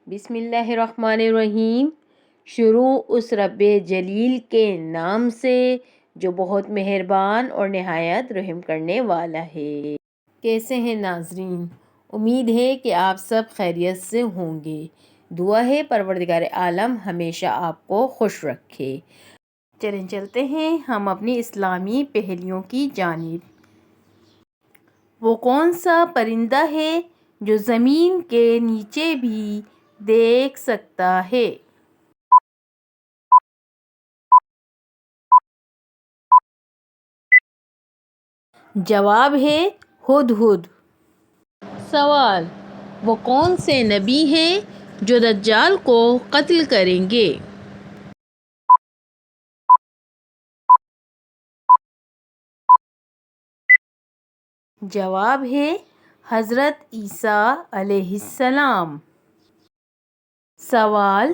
بسم اللہ الرحمن الرحیم۔ شروع اس رب جلیل کے نام سے جو بہت مہربان اور نہایت رحم کرنے والا ہے۔ کیسے ہیں ناظرین؟ امید ہے کہ آپ سب خیریت سے ہوں گے۔ دعا ہے پروردگار عالم ہمیشہ آپ کو خوش رکھے۔ چلتے ہیں ہم اپنی اسلامی پہلیوں کی جانب۔ وہ کون سا پرندہ ہے جو زمین کے نیچے بھی دیکھ سکتا ہے؟ جواب ہے ہدہد۔ سوال: وہ کون سے نبی ہیں جو دجال کو قتل کریں گے؟ جواب ہے حضرت عیسیٰ علیہ السلام۔ سوال: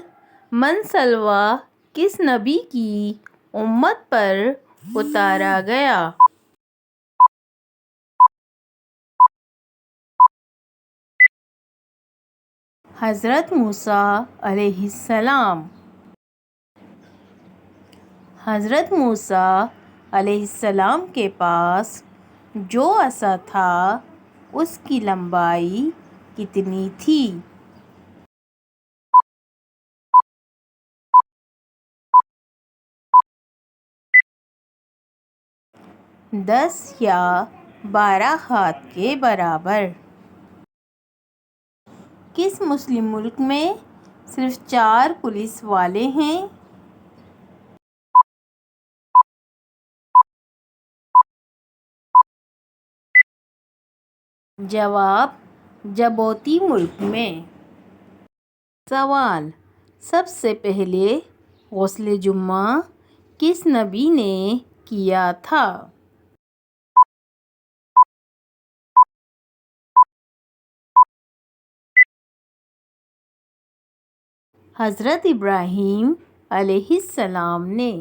من سلویٰ کس نبی کی امت پر اتارا گیا؟ حضرت موسیٰ علیہ السلام۔ حضرت موسیٰ علیہ السلام کے پاس جو عصا تھا اس کی لمبائی کتنی تھی؟ 10 یا 12 ہاتھ کے برابر۔ کس مسلم ملک میں صرف 4 پولیس والے ہیں؟ جواب: جبوتی ملک میں۔ سوال: سب سے پہلے غسل جمعہ کس نبی نے کیا تھا؟ حضرت ابراہیم علیہ السلام نے۔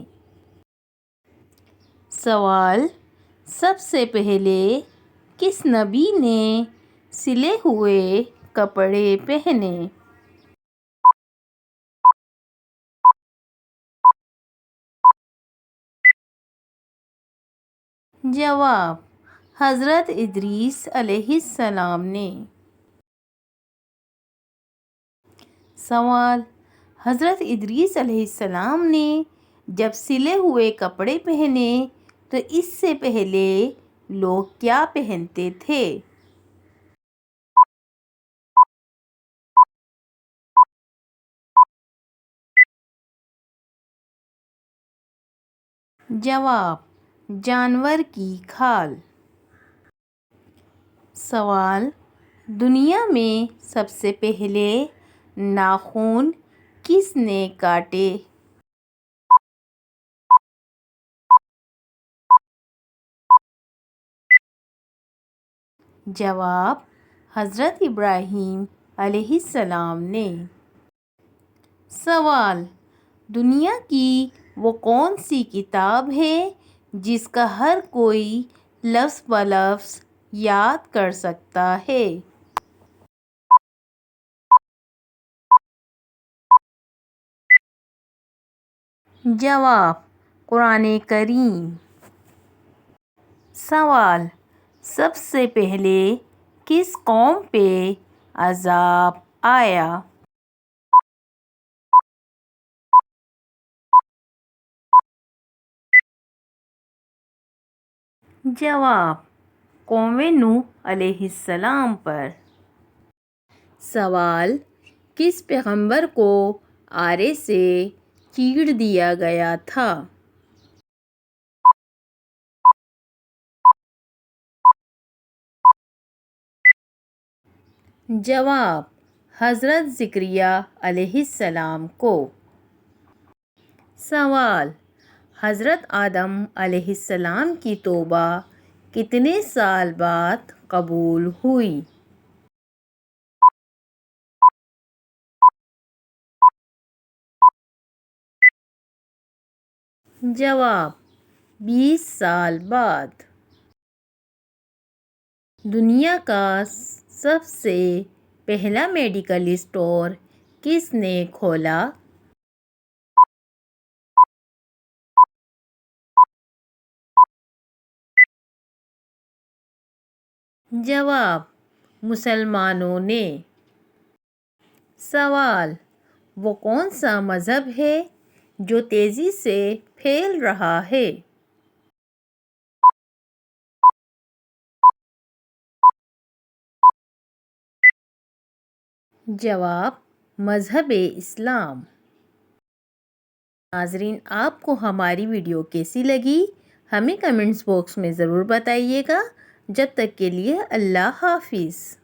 سوال: سب سے پہلے کس نبی نے سلے ہوئے کپڑے پہنے؟ جواب: حضرت ادریس علیہ السلام نے۔ سوال: حضرت ادریس علیہ السلام نے جب سلے ہوئے کپڑے پہنے تو اس سے پہلے لوگ کیا پہنتے تھے؟ جواب: جانور کی کھال۔ سوال: دنیا میں سب سے پہلے ناخن کس نے کاٹے؟ جواب: حضرت ابراہیم علیہ السلام نے۔ سوال: دنیا کی وہ کون سی کتاب ہے جس کا ہر کوئی لفظ بلفظ یاد کر سکتا ہے؟ جواب: قرآن کریم۔ سوال: سب سے پہلے کس قوم پہ عذاب آیا؟ جواب: قوم نوح علیہ السلام پر۔ سوال: کس پیغمبر کو آرے سے چیڑ دیا گیا تھا؟ جواب: حضرت زکریا علیہ السلام کو۔ سوال: حضرت آدم علیہ السلام کی توبہ کتنے سال بعد قبول ہوئی؟ جواب: 20 سال بعد۔ دنیا کا سب سے پہلا میڈیکل اسٹور کس نے کھولا؟ جواب: مسلمانوں نے۔ سوال: وہ کون سا مذہب ہے جو تیزی سے پھیل رہا ہے؟ جواب: مذہب اسلام۔ ناظرین، آپ کو ہماری ویڈیو کیسی لگی؟ ہمیں کمنٹس باکس میں ضرور بتائیے گا۔ جب تک کے لیے اللہ حافظ۔